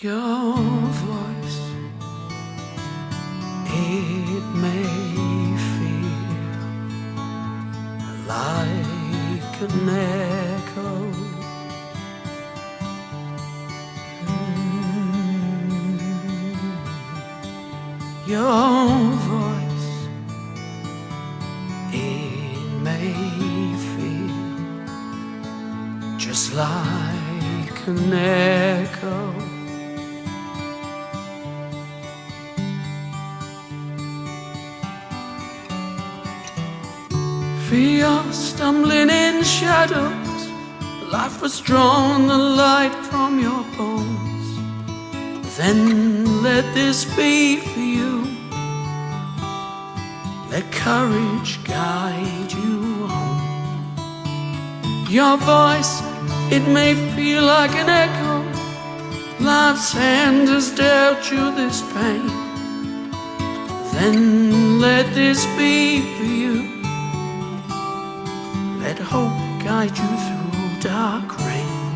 Your voice, it may feel like an echo. Your voice, it may feel just like an echo. Fear stumbling in shadows, life was drawn the light from your bones. Then let this be for you, let courage guide you home. Your voice, it may feel like an echo, life's hand has dealt you this pain. Then let this be for you, let hope guide you through dark rain.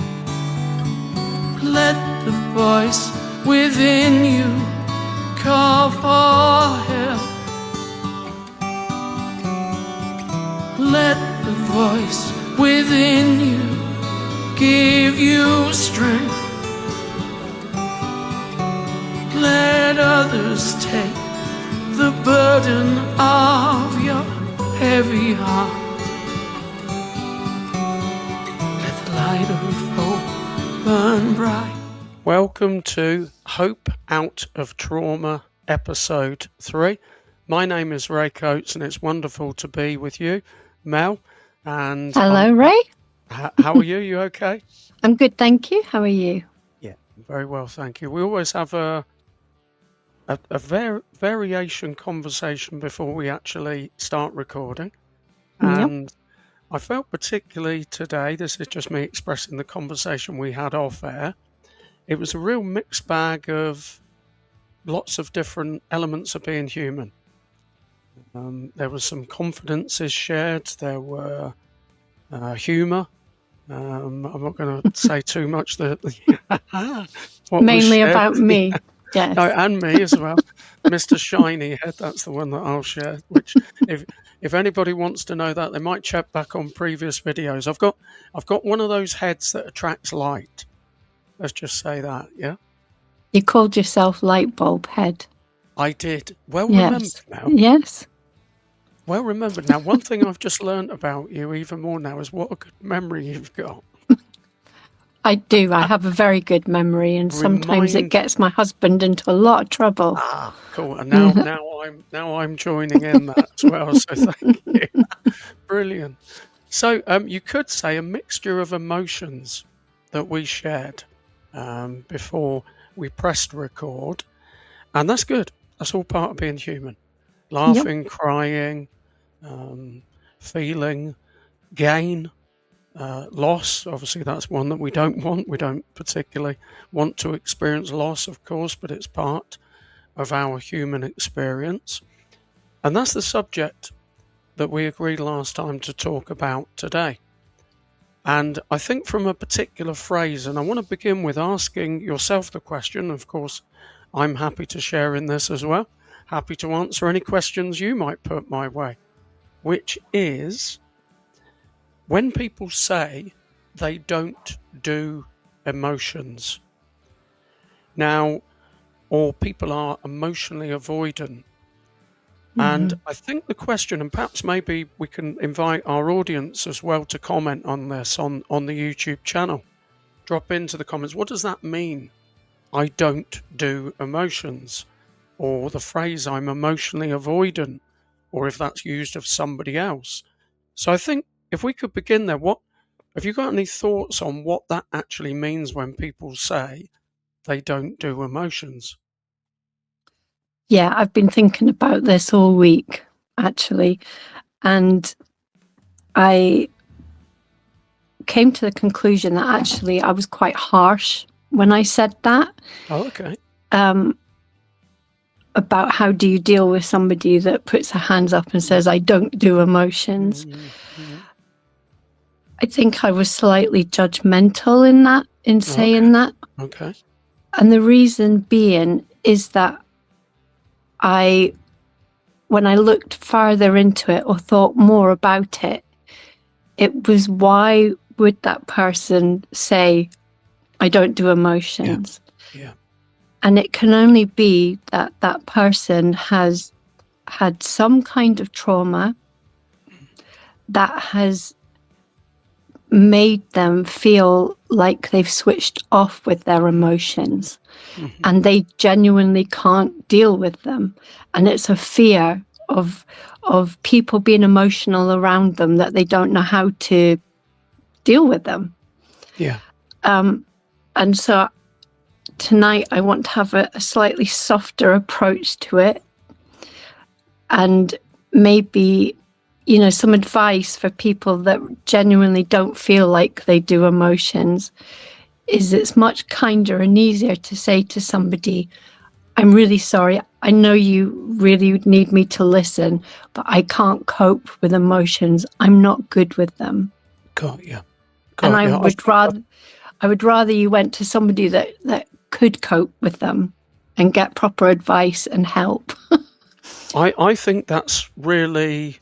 Let the voice within you call for help. Let the voice within you give you strength. Let others take the burden of your heavy heart. Light of hope burn bright. Welcome to Hope Out of Trauma episode 3. My name is Ray Coates and it's wonderful to be with you, Mel. And hello, Ray. How are you? You okay? I'm good, thank you. How are you? Yeah, very well, thank you. We always have a variation conversation before we actually start recording. And yep. I felt particularly today, this is just me expressing the conversation we had off air, it was a real mixed bag of lots of different elements of being human. There was some confidences shared, there were humour. I'm not going to say too much. Mainly about me. Yes. No, and me as well. Mr. Shiny Head, that's the one that I'll share, which if anybody wants to know that, they might check back on previous videos. I've got one of those heads that attracts light. Let's just say that, yeah? You called yourself Light Bulb Head. I did. Well remembered now. Yes. Well remembered. Now, one thing I've just learned about you even more now is what a good memory you've got. I do. I have a very good memory, and sometimes it gets my husband into a lot of trouble. Ah, cool. And now I'm joining in that as well. So thank you. Brilliant. So you could say a mixture of emotions that we shared before we pressed record, and that's good. That's all part of being human. Laughing, yep. Crying, feeling, gain. Loss, obviously that's one that we don't want. We don't particularly want to experience loss, of course, but it's part of our human experience. And that's the subject that we agreed last time to talk about today. And I think from a particular phrase, and I want to begin with asking yourself the question, of course, I'm happy to share in this as well, happy to answer any questions you might put my way, which is, when people say they don't do emotions now, or people are emotionally avoidant, and I think the question, and perhaps maybe we can invite our audience as well to comment on this on the YouTube channel, drop into the comments, what does that mean? I don't do emotions, or the phrase I'm emotionally avoidant, or if that's used of somebody else. So I think if we could begin there, what have you got any thoughts on what that actually means when people say they don't do emotions? Yeah, I've been thinking about this all week, actually, and I came to the conclusion that actually I was quite harsh when I said that. Oh, okay. About how do you deal with somebody that puts their hands up and says, I don't do emotions. Mm-hmm. I think I was slightly judgmental in saying that. Okay. And the reason being is that when I looked further into it or thought more about it, it was, why would that person say, I don't do emotions? Yeah. And it can only be that that person has had some kind of trauma that has made them feel like they've switched off with their emotions, and they genuinely can't deal with them. And it's a fear of people being emotional around them, that they don't know how to deal with them. Yeah. And so tonight I want to have a slightly softer approach to it, and maybe, some advice for people that genuinely don't feel like they do emotions. Is it's much kinder and easier to say to somebody, I'm really sorry, I know you really need me to listen, but I can't cope with emotions. I'm not good with them. Got you. And I would rather you went to somebody that could cope with them and get proper advice and help. I think that's really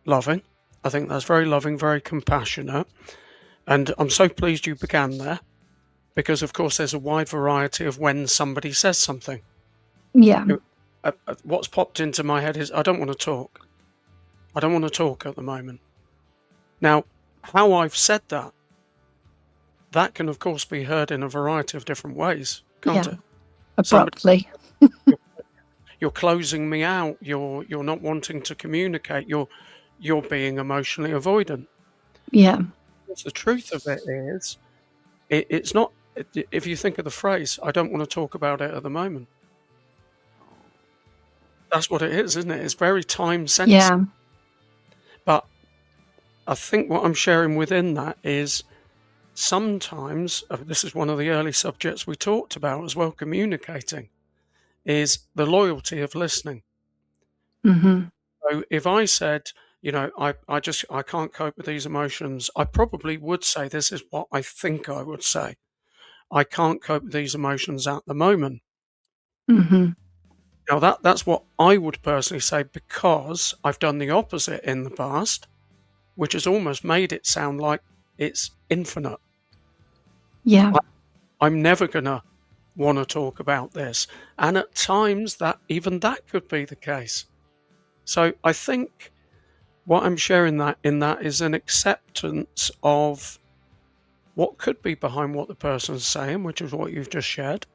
loving. I think that's very loving, very compassionate. And I'm so pleased you began there, because, of course, there's a wide variety of when somebody says something. Yeah. What's popped into my head is, I don't want to talk. I don't want to talk at the moment. Now, how I've said that can, of course, be heard in a variety of different ways, can't it? Abruptly. You're closing me out. You're not wanting to communicate. You're being emotionally avoidant. Yeah. The truth of it is, it's not. If you think of the phrase, I don't want to talk about it at the moment. That's what it is, isn't it? It's very time sensitive. Yeah. But I think what I'm sharing within that is, sometimes, this is one of the early subjects we talked about as well, communicating, is the loyalty of listening. Mm-hmm. So if I said, I can't cope with these emotions, I probably would say, this is what I think I would say. I can't cope with these emotions at the moment. Mm-hmm. Now that's what I would personally say, because I've done the opposite in the past, which has almost made it sound like it's infinite. Yeah. I'm never going to want to talk about this. And at times that could be the case. So I think what I'm sharing in that is an acceptance of what could be behind what the person's saying, which is what you've just shared.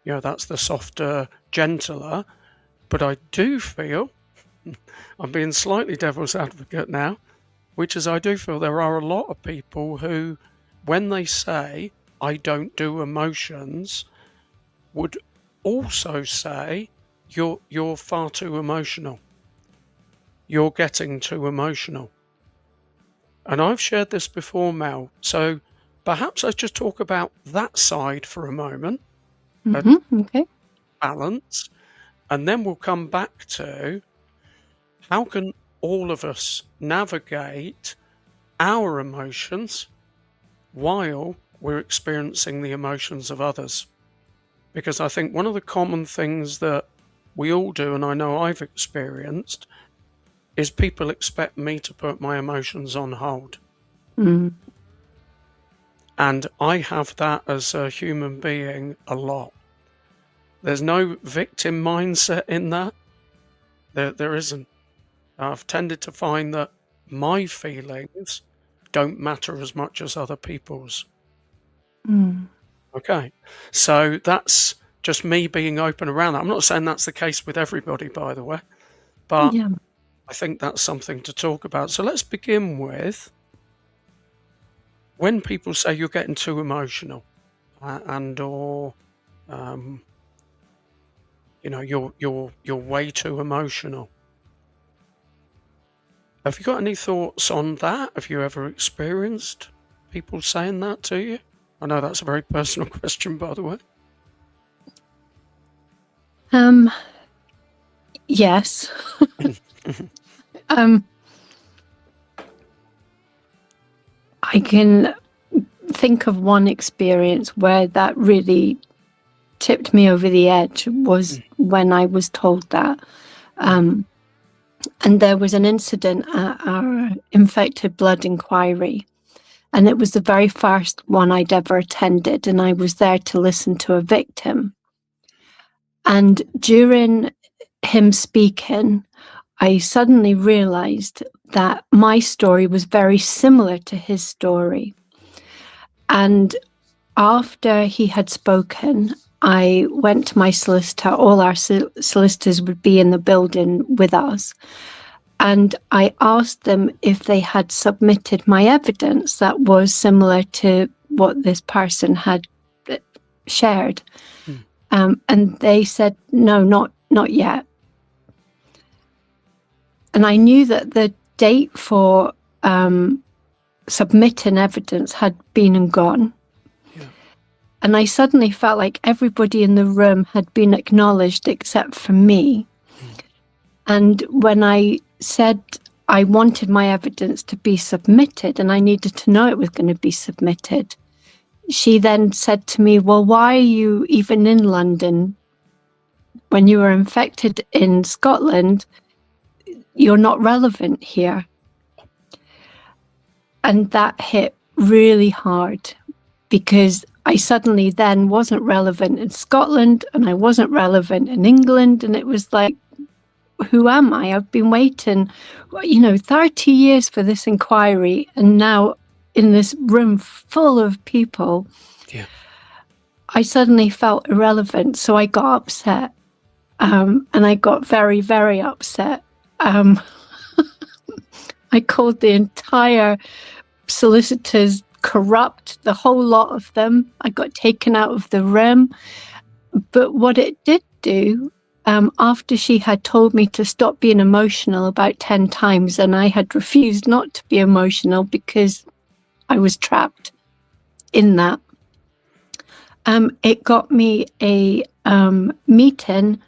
That's the softer, gentler. But I do feel, I'm being slightly devil's advocate now, which is, I do feel there are a lot of people who, when they say, I don't do emotions, would also say, you're far too emotional. You're getting too emotional. And I've shared this before, Mel. So perhaps let's just talk about that side for a moment. Okay. Balance. And then we'll come back to, how can all of us navigate our emotions while we're experiencing the emotions of others? Because I think one of the common things that we all do, and I know I've experienced, is people expect me to put my emotions on hold. Mm. And I have that as a human being a lot. There's no victim mindset in that. There isn't. I've tended to find that my feelings don't matter as much as other people's. Mm. Okay. So that's just me being open around that. I'm not saying that's the case with everybody, by the way, but Yeah. I think that's something to talk about. So let's begin with, when people say you're getting too emotional, or you're way too emotional. Have you got any thoughts on that? Have you ever experienced people saying that to you? I know that's a very personal question, by the way. Yes. I can think of one experience where that really tipped me over the edge was when I was told that. And there was an incident at our infected blood inquiry, and it was the very first one I'd ever attended, and I was there to listen to a victim. And during him speaking, I suddenly realized that my story was very similar to his story. And after he had spoken, I went to my solicitor. All our solicitors would be in the building with us. And I asked them if they had submitted my evidence that was similar to what this person had shared. And they said, no, not yet. And I knew that the date for submitting evidence had been and gone. And I suddenly felt like everybody in the room had been acknowledged except for me. And when I said I wanted my evidence to be submitted and I needed to know it was going to be submitted, she then said to me, well, why are you even in London? When you were infected in Scotland, you're not relevant here. And that hit really hard, because I suddenly then wasn't relevant in Scotland and I wasn't relevant in England. And it was like, who am I? I've been waiting, 30 years for this inquiry. And now in this room full of people, I suddenly felt irrelevant. So I got upset. And I got very, very upset. I called the entire solicitors corrupt, the whole lot of them. I got taken out of the room. But what it did do, after she had told me to stop being emotional about 10 times, and I had refused not to be emotional because I was trapped in that, it got me a meeting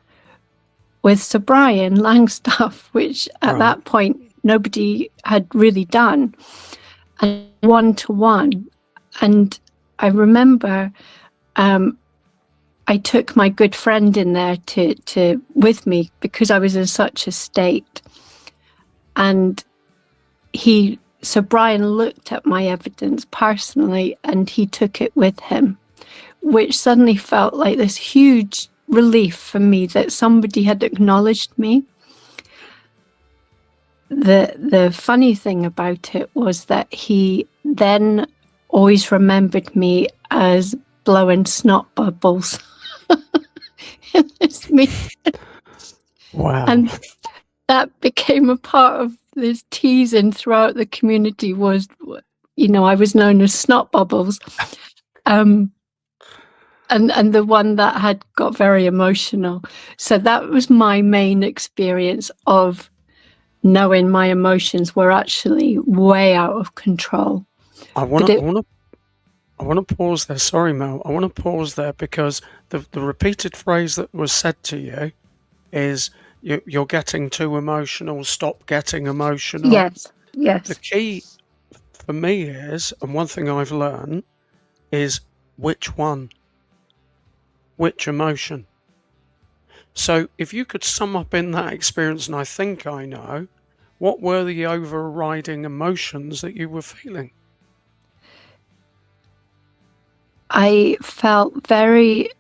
with Sir Brian Langstaff, which at that point nobody had really done, and one-to-one. And I remember I took my good friend in there to with me because I was in such a state. And Sir Brian looked at my evidence personally and he took it with him, which suddenly felt like this huge relief for me that somebody had acknowledged me. The funny thing about it was that he then always remembered me as blowing snot bubbles in this meeting. Wow. And that became a part of this teasing throughout the community was, I was known as snot bubbles. And the one that had got very emotional. So that was my main experience of knowing my emotions were actually way out of control. I want to pause there. Sorry, Mel. I want to pause there because the repeated phrase that was said to you is you're getting too emotional. Stop getting emotional. Yes. The key for me is, and one thing I've learned is which one, which emotion. So if you could sum up in that experience, and I think I know, what were the overriding emotions that you were feeling? I felt very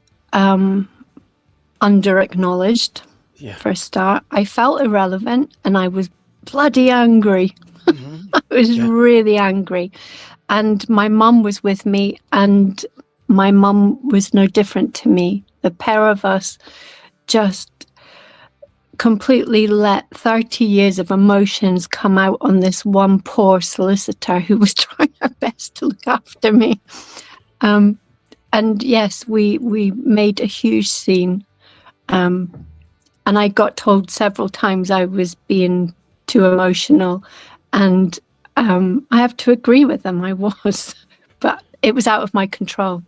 under-acknowledged, for a start. I felt irrelevant and I was bloody angry. I was really angry. And my mum was with me and my mum was no different to me. The pair of us just completely let 30 years of emotions come out on this one poor solicitor who was trying her best to look after me. And yes, we made a huge scene. And I got told several times I was being too emotional. And I have to agree with them, I was. But it was out of my control.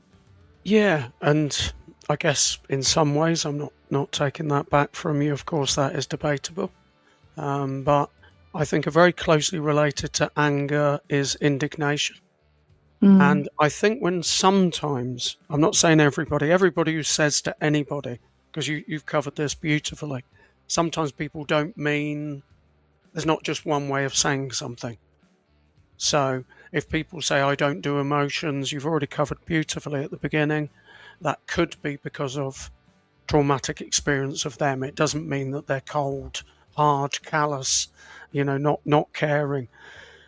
Yeah, and I guess in some ways, I'm not taking that back from you. Of course, that is debatable. But I think a very closely related to anger is indignation. And I think when sometimes, I'm not saying everybody who says to anybody, because you've covered this beautifully, sometimes people don't mean, there's not just one way of saying something. So if people say, I don't do emotions, you've already covered beautifully at the beginning, that could be because of traumatic experience of them. It doesn't mean that they're cold, hard, callous, not caring.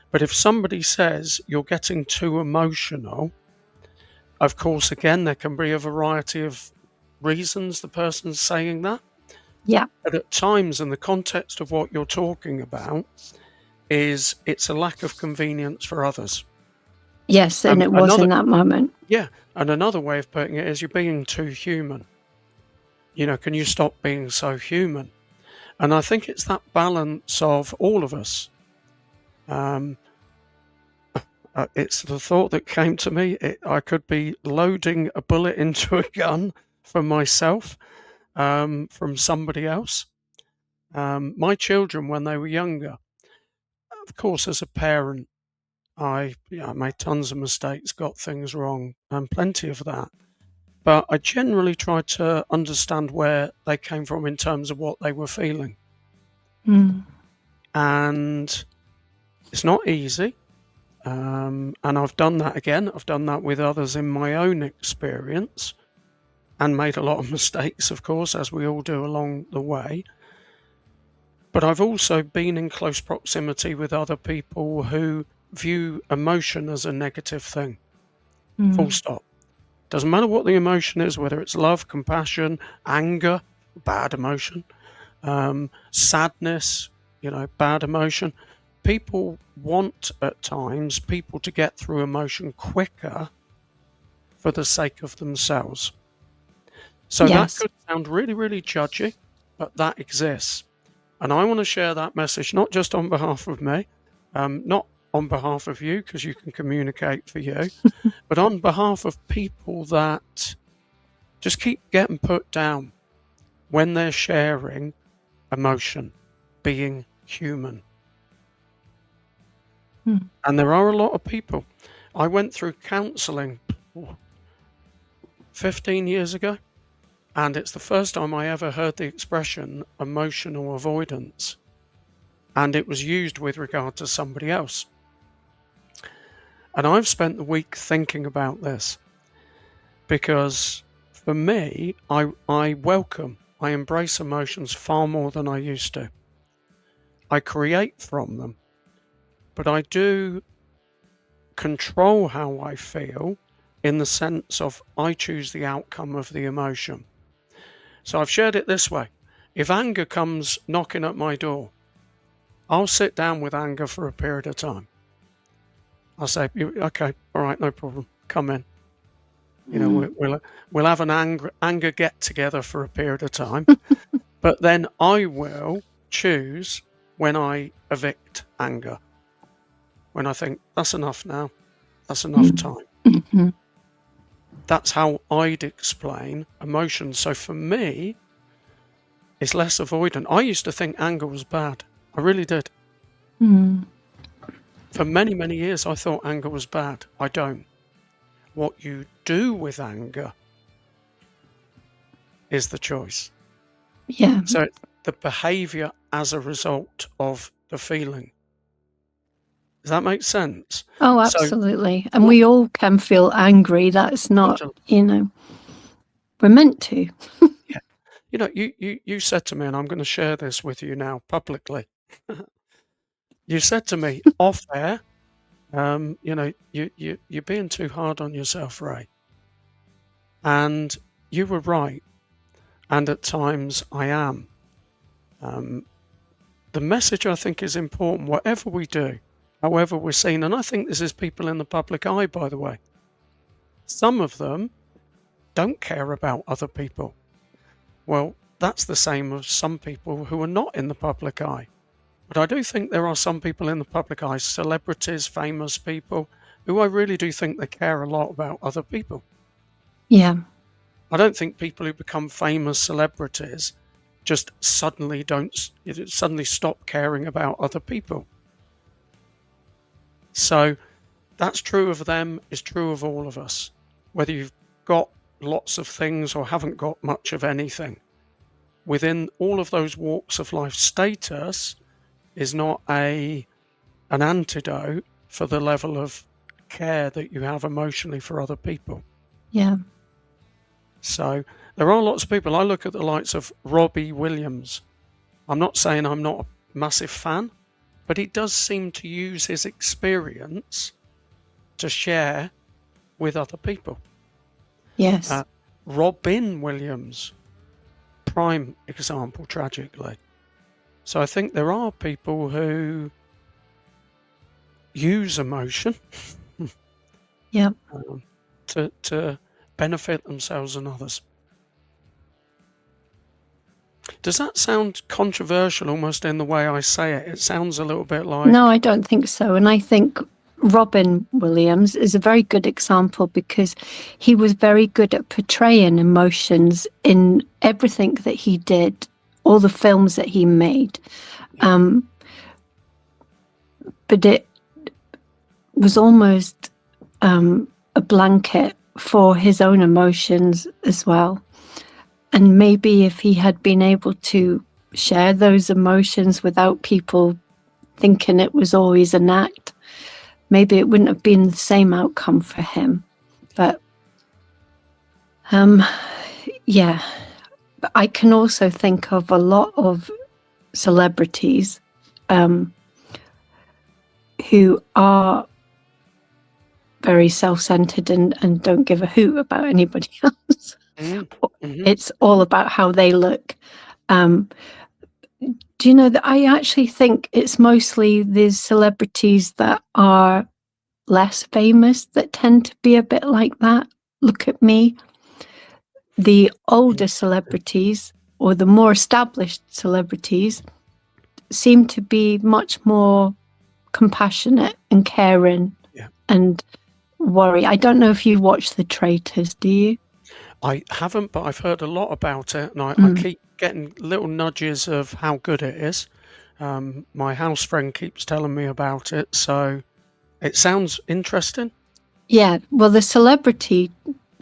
But if somebody says you're getting too emotional, of course, again, there can be a variety of reasons the person's saying that. Yeah. But at times, in the context of what you're talking about, it's a lack of convenience for others. Yes, and it was in that moment. Yeah, and another way of putting it is you're being too human. Can you stop being so human? And I think it's that balance of all of us. It's the thought that came to me. I could be loading a bullet into a gun for myself, from somebody else. My children, when they were younger, of course, as a parent, I made tons of mistakes, got things wrong, and plenty of that. But I generally tried to understand where they came from in terms of what they were feeling. And it's not easy. And I've done that again. I've done that with others in my own experience and made a lot of mistakes, of course, as we all do along the way. But I've also been in close proximity with other people who view emotion as a negative thing. Full stop. Doesn't matter what the emotion is, whether it's love, compassion, anger, bad emotion, sadness, bad emotion. People want at times people to get through emotion quicker for the sake of themselves. So Yes. that could sound really, really judgy, but that exists. And I want to share that message, not just on behalf of me, not on behalf of you, because you can communicate for you, but on behalf of people that just keep getting put down when they're sharing emotion, being human. And there are a lot of people. I went through counselling 15 years ago, and it's the first time I ever heard the expression emotional avoidance, and it was used with regard to somebody else. And I've spent the week thinking about this because for me, I embrace emotions far more than I used to. I create from them, but I do control how I feel in the sense of I choose the outcome of the emotion. So I've shared it this way. If anger comes knocking at my door, I'll sit down with anger for a period of time. I'll say, okay, all right, no problem, come in. We'll have an anger get together for a period of time, but then I will choose when I evict anger. When I think that's enough now, that's enough time. That's how I'd explain emotion. So for me, it's less avoidant. I used to think anger was bad. I really did. For many, many years, I thought anger was bad. I don't. What you do with anger is the choice. Yeah. So it's the behavior as a result of the feeling. Does that make sense? Oh, absolutely. And we all can feel angry. That's not, we're meant to. Yeah. You said to me, and I'm going to share this with you now publicly. You said to me off air, you're being too hard on yourself, Ray. And you were right. And at times I am. The message, I think, is important. Whatever we do, however we're seen, and I think this is people in the public eye, by the way. Some of them don't care about other people. Well, that's the same as some people who are not in the public eye. But I do think there are some people in the public eye, celebrities, famous people, who I really do think they care a lot about other people. Yeah. I don't think people who become famous celebrities just suddenly stop caring about other people. So that's true of them is true of all of us, whether you've got lots of things or haven't got much of anything. Within all of those walks of life, status is not an antidote for the level of care that you have emotionally for other people. Yeah. So there are lots of people. I look at the likes of Robbie Williams. I'm not saying I'm not a massive fan, but he does seem to use his experience to share with other people. Yes. Robin Williams, prime example, tragically. So I think there are people who use emotion Yeah. to benefit themselves and others. Does that sound controversial almost in the way I say it? It sounds a little bit like... No, I don't think so. And I think Robin Williams is a very good example because he was very good at portraying emotions in everything that he did, all the films that he made. But it was almost a blanket for his own emotions as well. And maybe if he had been able to share those emotions without people thinking it was always an act, maybe it wouldn't have been the same outcome for him. But yeah, but I can also think of a lot of celebrities who are very self-centered and don't give a hoot about anybody else. Mm-hmm. It's all about how they look. Do you know that I actually think it's mostly these celebrities that are less famous that tend to be a bit like that? Look at me. The older celebrities or the more established celebrities seem to be much more compassionate and caring and worry. I don't know if you watch The Traitors, do you? I haven't, but I've heard a lot about it, and I keep getting little nudges of how good it is. My house friend keeps telling me about it, so it sounds interesting. Yeah, well, the Celebrity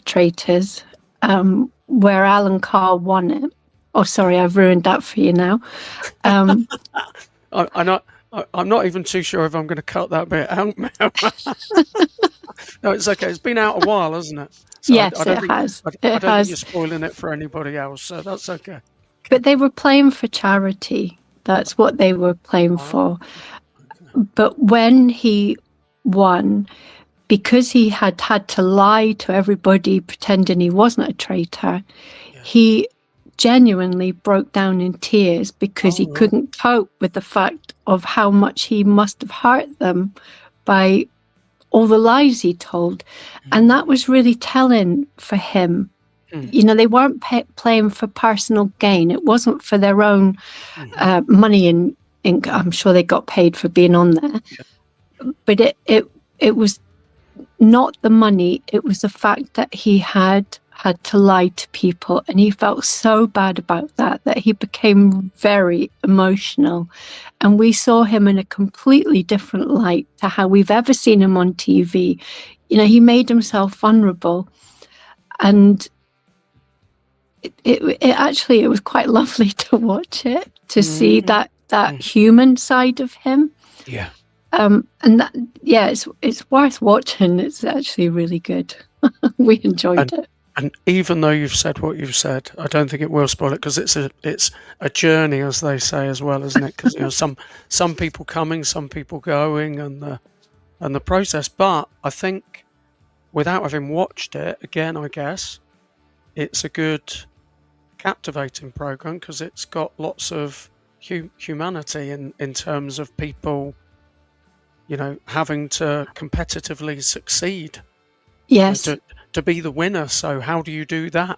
Traitors, where Alan Carr won it. Oh, sorry, I've ruined that for you now. I'm not even too sure if I'm going to cut that bit out now. No, it's okay. It's been out a while, hasn't it? So yes, I don't it think, has. I don't think you're spoiling it for anybody else, so that's okay. But they were playing for charity. That's what they were playing for. Okay. But when he won, because he had to lie to everybody pretending he wasn't a traitor, he genuinely broke down in tears because he couldn't cope with the fact of how much he must have hurt them by all the lies he told. And that was really telling for him. You know, they weren't playing for personal gain. It wasn't for their own money and I'm sure they got paid for being on there. But it was not the money. It was the fact that he had to lie to people, and he felt so bad about that he became very emotional. And we saw him in a completely different light to how we've ever seen him on TV. You know, he made himself vulnerable, and it was quite lovely to watch it, to see that human side of him. Yeah. And that, it's worth watching. It's actually really good. We enjoyed it. And even though you've said what you've said, I don't think it will spoil it, because it's a journey, as they say, as well, isn't it? Because some people coming, some people going, and the process. But I think, without having watched it again, I guess it's a good, captivating program because it's got lots of humanity in terms of people, you know, having to competitively succeed. Yes. To be the winner. So how do you do that?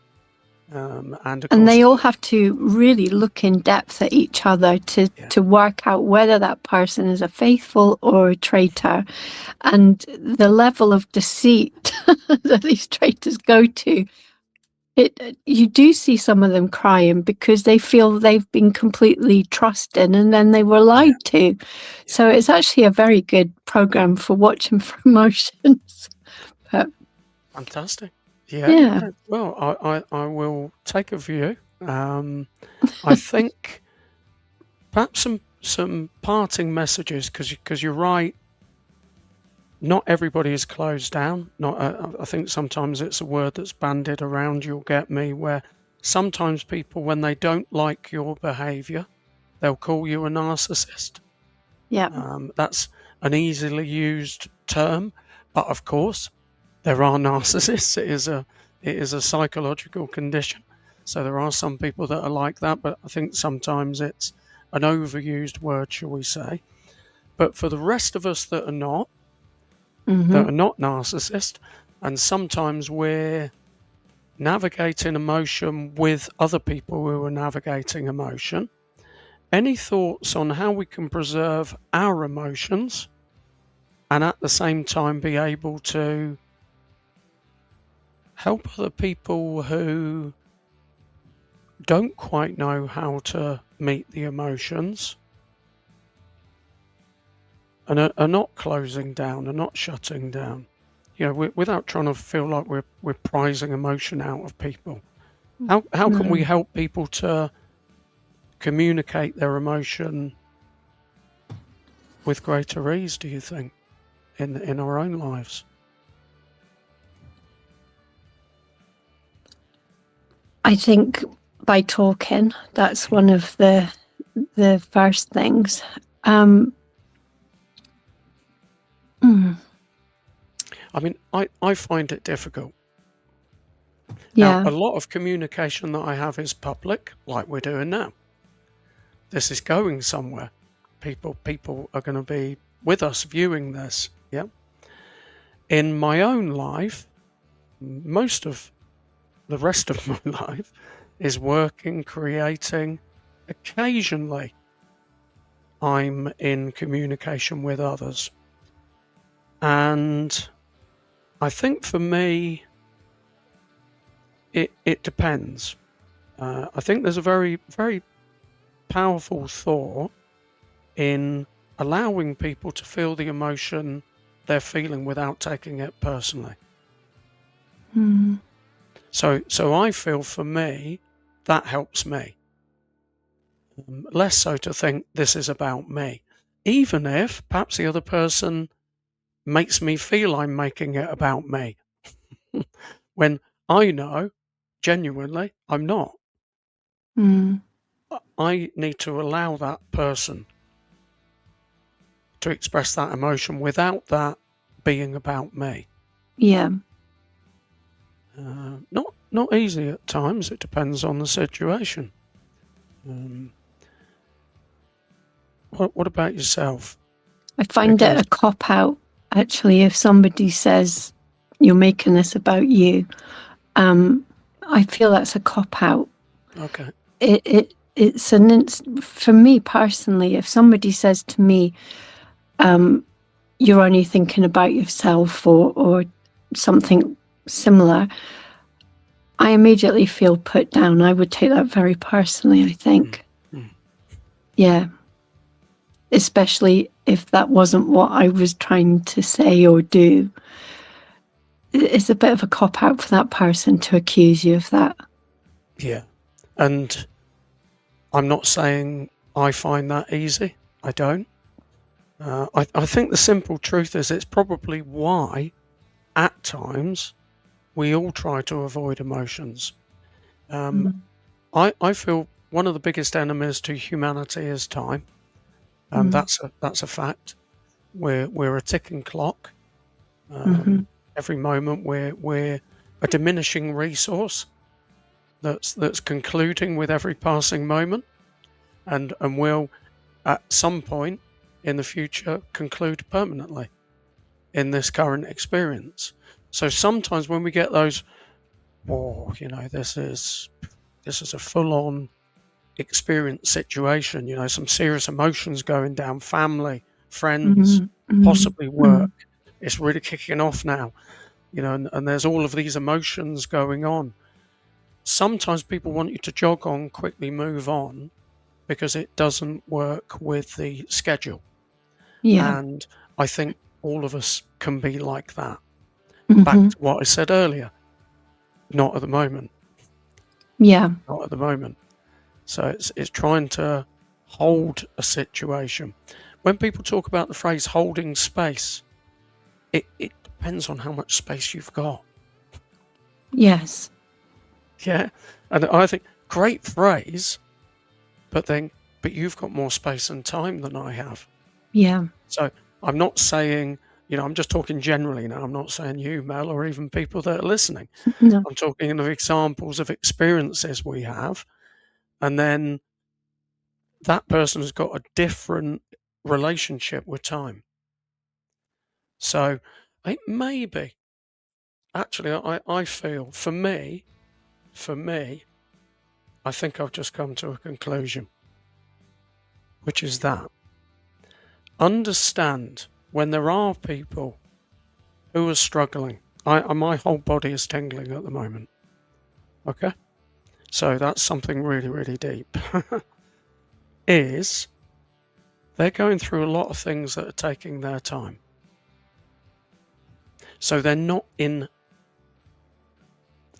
And they all have to really look in depth at each other to work out whether that person is a faithful or a traitor, and the level of deceit that these traitors go to you do see some of them crying because they feel they've been completely trusted and then they were Yeah, lied to. yeah. So it's actually a very good program for watching for emotions. But Fantastic. Yeah, yeah. no, well, I will take a view. I think perhaps some parting messages, because you're right, not everybody is closed down. Not I think sometimes it's a word that's bandied around, you'll get me, where sometimes people, when they don't like your behavior, they'll call you a narcissist. Yeah. That's an easily used term, but of course there are narcissists. It is a psychological condition. So there are some people that are like that, but I think sometimes it's an overused word, shall we say. But for the rest of us that are Hmm. not narcissists, and sometimes we're navigating emotion with other people who are navigating emotion. Any thoughts on how we can preserve our emotions and at the same time be able to help other people who don't quite know how to meet the emotions and are not closing down, are not shutting down, without trying to feel like we're prizing emotion out of people? How can we No. help people to communicate their emotion with greater ease, do you think, in our own lives? I think by talking, that's one of the first things. Mm, I mean, I find it difficult. Now, yeah. a lot of communication that I have is public, like we're doing now. This is going somewhere. People are going to be with us viewing this. Yeah. In my own life, most of the rest of my life is working, creating. Occasionally, I'm in communication with others. And I think for me, it depends. I think there's a very, very powerful thought in allowing people to feel the emotion they're feeling without taking it personally. Mm, So I feel for me, that helps me. Less so to think this is about me, even if perhaps the other person makes me feel I'm making it about me, when I know genuinely I'm not. mm, I need to allow that person to express that emotion without that being about me. yeah. Not easy at times. It depends on the situation. Um, what about yourself? I find it Because a cop out actually if somebody says you're making this about you. I feel that's a cop out. okay, It's for me personally, if somebody says to me, you're only thinking about yourself or something similar, I immediately feel put down. I would take that very personally, I think. mm, Yeah. Especially if that wasn't what I was trying to say or do. It's a bit of a cop out for that person to accuse you of that. yeah, and I'm not saying I find that easy. I don't. I think the simple truth is it's probably why, at times, we all try to avoid emotions. Um, Mm, I feel one of the biggest enemies to humanity is time. mm, That's a fact. We're a ticking clock. mhm, Every moment we're a diminishing resource that's concluding with every passing moment, and will at some point in the future conclude permanently in this current experience. So sometimes when we get those, whoa, this is a full-on experience situation, some serious emotions going down, family, friends, mhm, mhm, possibly work. mhm. It's really kicking off now, and there's all of these emotions going on. sometimes people want you to jog on, quickly move on, because it doesn't work with the schedule. Yeah. And I think all of us can be like that. Back Hmm. to what I said earlier, not at the moment, Yeah. not at the moment. So it's trying to hold a situation. When people talk about the phrase holding space, it depends on how much space you've got. Yes. Yeah. And I think great phrase, but you've got more space and time than I have. Yeah. So I'm not saying, I'm just talking generally now. I'm not saying you, Mel, or even people that are listening. No. I'm talking of examples of experiences we have. And then that person has got a different relationship with time. So it may be, actually, I feel for me, I think I've just come to a conclusion, which is that understand when there are people who are struggling. My whole body is tingling at the moment. Okay? So that's something really, really deep. Is they're going through a lot of things that are taking their time. So they're not in,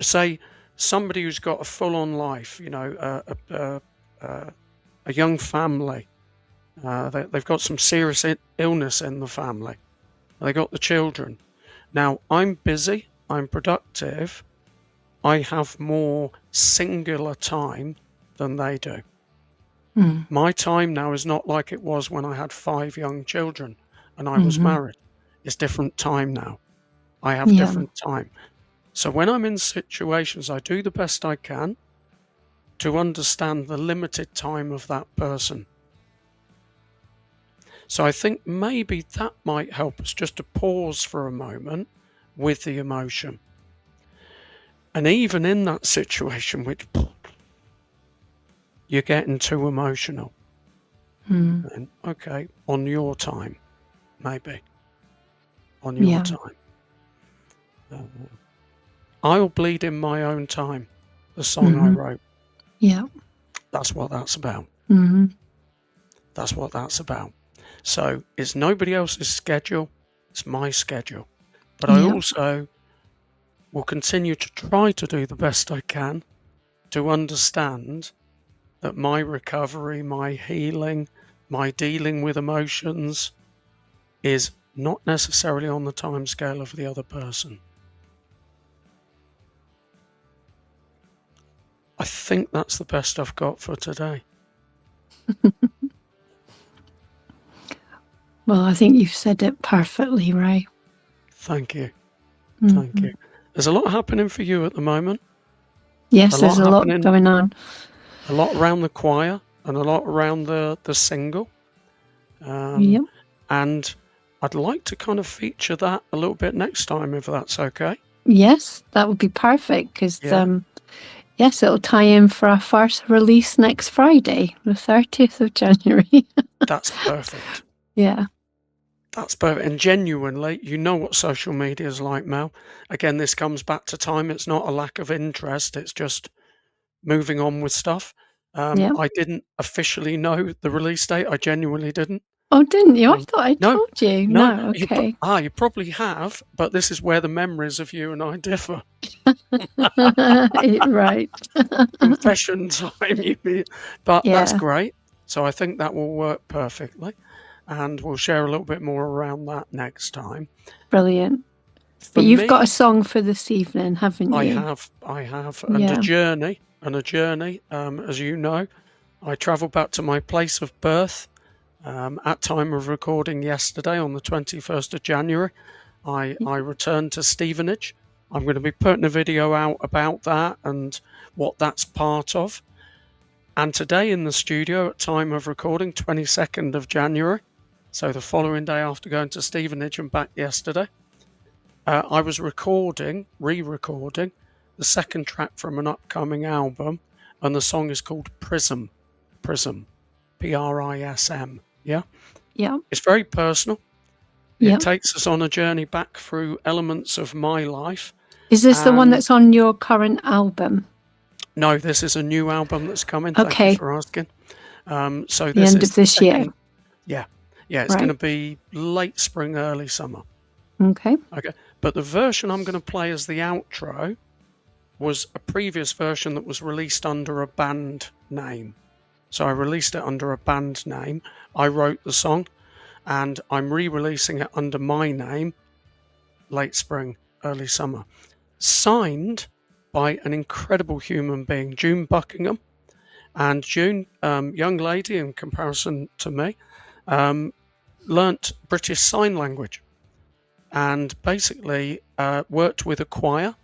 say, somebody who's got a full-on life, a young family. They've got some serious illness in the family. They got the children. Now, I'm busy, I'm productive, I have more singular time than they do. Mm. My time now is not like it was when I had 5 young children and I was Hmm. married. It's different time now. I have Yeah. different time. So when I'm in situations, I do the best I can to understand the limited time of that person. So I think maybe that might help us just to pause for a moment with the emotion. And even in that situation, which you're getting too emotional, Mm. then okay, on your time, maybe on your Yeah. time. I'll bleed in my own time. The song I Hmm. wrote. Yeah. That's what that's about. Hmm. That's what that's about. So it's nobody else's schedule. It's my schedule. But I Yeah. also will continue to try to do the best I can to understand that my recovery, my healing, my dealing with emotions is not necessarily on the timescale of the other person. I think that's the best I've got for today. Well, I think you've said it perfectly, Ray. Thank you. Mhm. Thank you. There's a lot happening for you at the moment. Yes, A there's lot a lot happening, going on. a lot around the choir and a lot around the single. Yep. And I'd like to kind of feature that a little bit next time, if that's okay. Yes, that would be perfect because, Yeah. yes, it'll tie in for our first release next Friday, the 30th of January. That's perfect. Yeah. That's perfect. And genuinely, you know what social media is like, Mel. Again, this comes back to time. It's not a lack of interest. It's just moving on with stuff. Yeah. I didn't officially know the release date. I genuinely didn't. Oh, didn't you? I Um, thought I no, told you. no, No, okay. you probably have, but this is where the memories of you and I differ. Right. Confession time, but that's Yeah, great. So I think that will work perfectly, and we'll share a little bit more around that next time. brilliant. For But you've got a me, song for this evening, haven't I you? have, and Yeah. a journey. As you know, I travel back to my place of birth. At time of recording yesterday, on the 21st of January, I returned to Stevenage. I'm going to be putting a video out about that and what that's part of. And today in the studio, at time of recording, 22nd of January, so the following day after going to Stevenage and back yesterday, I was re-recording the second track from an upcoming album, and the song is called Prism, Prism. Yeah, Yeah. it's very personal. Yeah. It takes us on a journey back through elements of my life. Is this the one And that's on your current album? No, this is a new album that's coming. Thank you Okay, for asking. So the this end is of the this year. second. Yeah, yeah, it's going to Right. be late spring, early summer. Okay. Okay, but the version I'm going to play as the outro was a previous version that was released under a band name. So I released it under a band name. I wrote the song, and I'm re-releasing it under my name, late spring, early summer. Signed by an incredible human being, June Buckingham. And June, young lady in comparison to me, learnt British Sign Language and basically worked with a choir,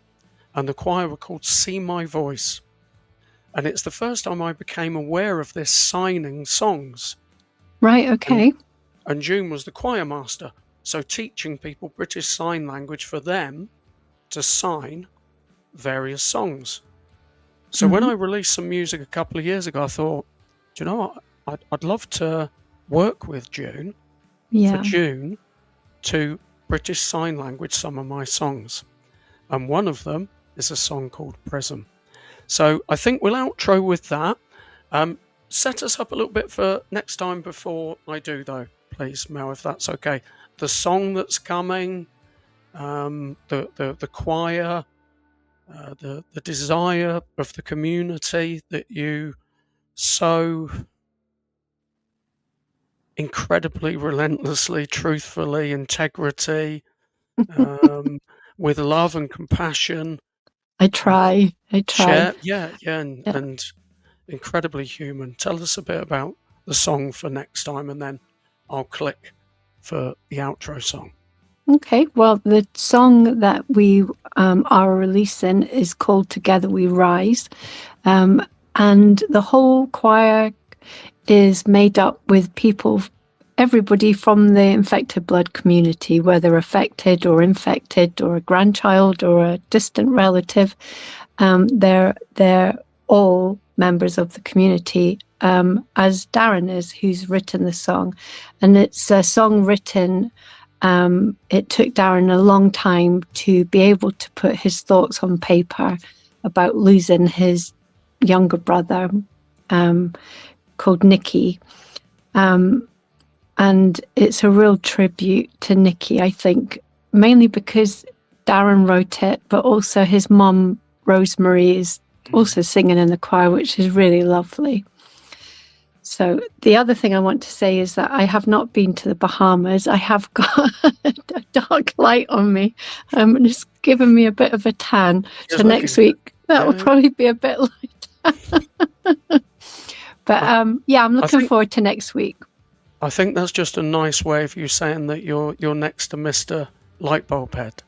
and the choir were called See My Voice. And it's the first time I became aware of this signing songs. Right. Okay. And June was the choir master, so teaching people British Sign Language for them to sign various songs. So when I released some music a couple of years ago, I thought, do you know what? I'd love to work with June for Yeah. June to British Sign Language some of my songs. And one of them is a song called Prism. So I think we'll outro with that. Set us up a little bit for next time before I do, though, please, Mel, if that's okay. The song that's coming, the choir, the desire of the community that you so incredibly, relentlessly, truthfully, integrity, with love and compassion I try. share. Yeah. And incredibly human. Tell us a bit about the song for next time, and then I'll click for the outro song. Okay. Well, the song that we are releasing is called Together We Rise. And the whole choir is made up with people, everybody from the infected blood community, whether affected or infected or a grandchild or a distant relative. They're all members of the community, as Darren is, who's written the song. And it's a song written, it took Darren a long time to be able to put his thoughts on paper about losing his younger brother, called Nicky. And it's a real tribute to Nicky, I think, mainly because Darren wrote it, but also his mum, Rosemary, is also singing in the choir, which is really lovely. So the other thing I want to say is that I have not been to the Bahamas. I have got a dark light on me, and it's given me a bit of a tan. Yes, So next week, that will probably be a bit lighter. But yeah, I'm looking forward to next week. I think that's just a nice way of you saying that you're next to Mr. Lightbulb Head.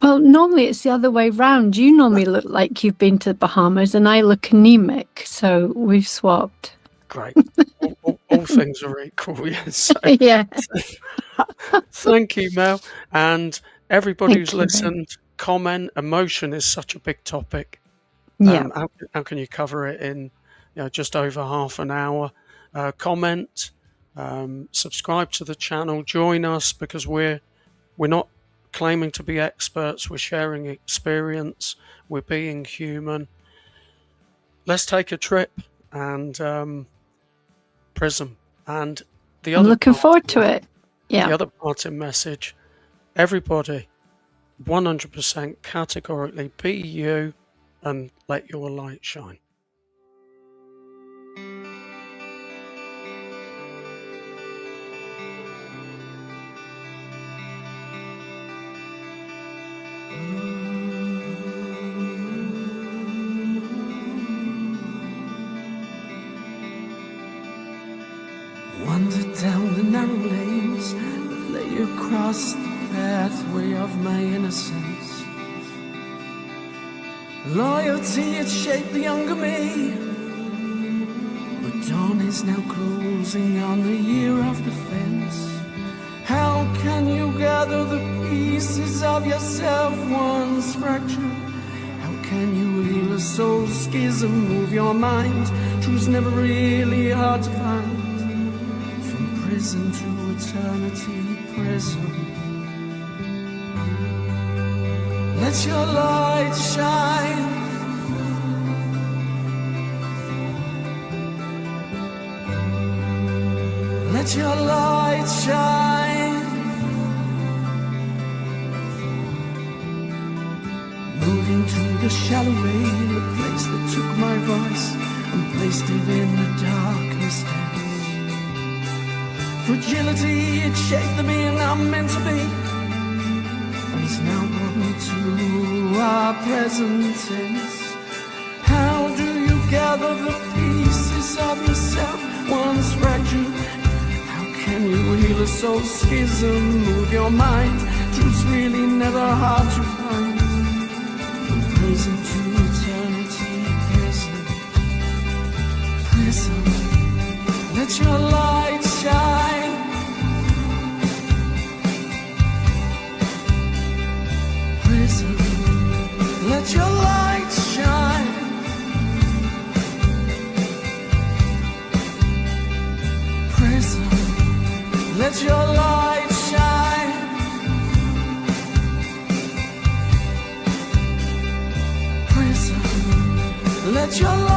Well, normally it's the other way round. You normally look like you've been to the Bahamas, and I look anemic. So we've swapped. Great. all things are equal, yes. So, Yeah. thank you, Mel. And everybody Thank who's you, listened, comment. Emotion is such a big topic. Yeah. How can you cover it in just over half an hour? Comment, subscribe to the channel, join us, because we're not claiming to be experts. We're sharing experience. We're being human. Let's take a trip and Prism. And the I'm other looking forward to it. Yeah. The other parting message: everybody, 100% categorically be you and let your light shine. Wander down the narrow lanes that lay across the pathway of my innocence. Loyalty had shaped the younger me, but dawn is now closing on the year of defense. How can you gather the pieces of yourself once fractured? How can you heal a soul schism, move your mind? Truth's never really hard to find. Prison to eternity, prism. Let your light shine. let your light shine. Moving to the shallow veil, a place that took my voice and placed it in the darkness depths. Fragility, it shaped the being I'm meant to be, and it's now brought me to our present tense. How do you gather the pieces of yourself once fractured? How can you heal a soul schism? Move your mind, truth's really never hard to find. From prison to eternity, prison, let your light shine. Prison, let your light shine. Prison, let your light shine. Prison, let your light